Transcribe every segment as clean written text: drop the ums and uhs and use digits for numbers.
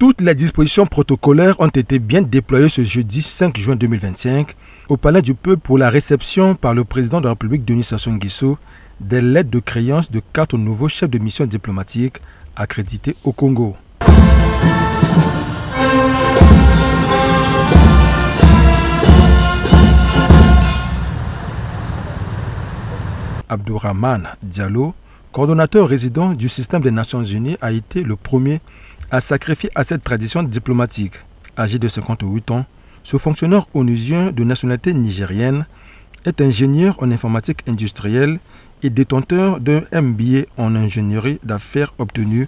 Toutes les dispositions protocolaires ont été bien déployées ce jeudi 5 juin 2025 au Palais du Peuple pour la réception par le président de la République Denis Sassou Nguesso des lettres de créance de 4 nouveaux chefs de mission diplomatique accrédités au Congo. Abdourahmane Diallo, coordonnateur résident du système des Nations Unies, a été le premier à sacrifier à cette tradition diplomatique. Âgé de 58 ans, ce fonctionnaire onusien de nationalité nigérienne est ingénieur en informatique industrielle et détenteur d'un MBA en ingénierie d'affaires obtenu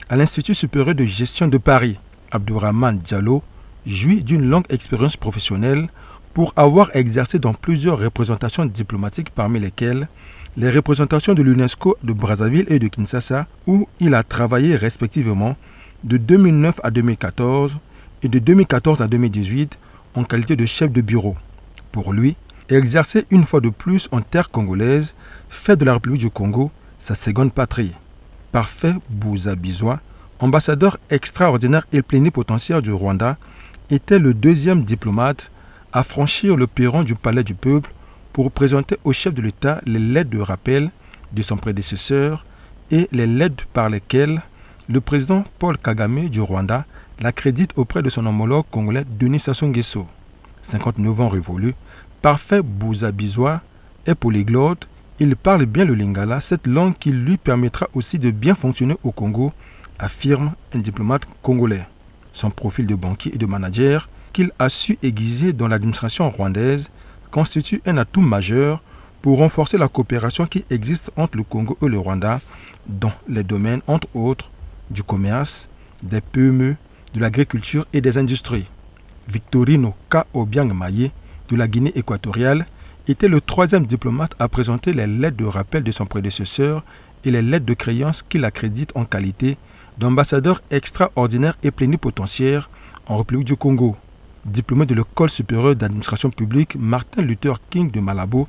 à l'Institut supérieur de gestion de Paris. Abdourahmane Diallo jouit d'une longue expérience professionnelle pour avoir exercé dans plusieurs représentations diplomatiques, parmi lesquelles les représentations de l'UNESCO de Brazzaville et de Kinshasa, où il a travaillé respectivement de 2009 à 2014 et de 2014 à 2018 en qualité de chef de bureau. Pour lui, exercer une fois de plus en terre congolaise fait de la République du Congo sa seconde patrie. Parfait Bouza-Bizwa, ambassadeur extraordinaire et plénipotentiaire du Rwanda, était le deuxième diplomate à franchir le perron du Palais du Peuple pour présenter au chef de l'État les lettres de rappel de son prédécesseur et les lettres par lesquelles le président Paul Kagame du Rwanda l'accrédite auprès de son homologue congolais Denis Sassou Nguesso. 59 ans révolus, Parfait Bouza-Bizwa est polyglotte, il parle bien le lingala, cette langue qui lui permettra aussi de bien fonctionner au Congo, affirme un diplomate congolais. Son profil de banquier et de manager qu'il a su aiguiser dans l'administration rwandaise constitue un atout majeur pour renforcer la coopération qui existe entre le Congo et le Rwanda dans les domaines, entre autres, du commerce, des PME, de l'agriculture et des industries. Victorino K. Obiang Maye, de la Guinée équatoriale, était le troisième diplomate à présenter les lettres de rappel de son prédécesseur et les lettres de créance qu'il accrédite en qualité d'ambassadeur extraordinaire et plénipotentiaire en République du Congo. Diplômé de l'École supérieure d'administration publique Martin Luther King de Malabo,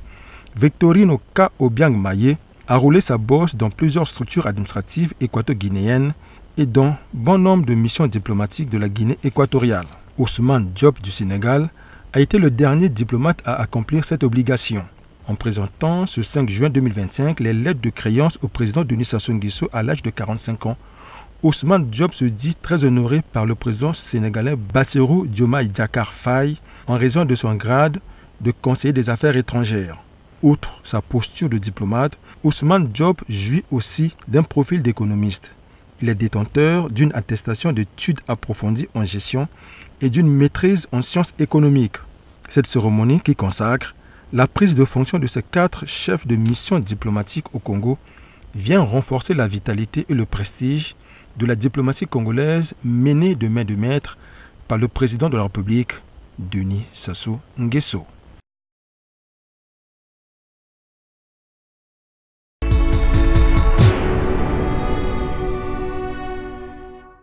Victorino K. Obiang Maye a roulé sa bosse dans plusieurs structures administratives équato-guinéennes et dans bon nombre de missions diplomatiques de la Guinée équatoriale. Ousmane Diop du Sénégal a été le dernier diplomate à accomplir cette obligation. En présentant ce 5 juin 2025 les lettres de créance au président Denis Sassou Nguesso à l'âge de 45 ans, Ousmane Diop se dit très honoré par le président sénégalais Bassirou Diomaye Diakhar Faye en raison de son grade de conseiller des affaires étrangères. Outre sa posture de diplomate, Ousmane Diop jouit aussi d'un profil d'économiste. Il est détenteur d'une attestation d'études approfondies en gestion et d'une maîtrise en sciences économiques. Cette cérémonie qui consacre la prise de fonction de ces 4 chefs de mission diplomatique au Congo vient renforcer la vitalité et le prestige de la diplomatie congolaise menée de main de maître par le président de la République, Denis Sassou Nguesso.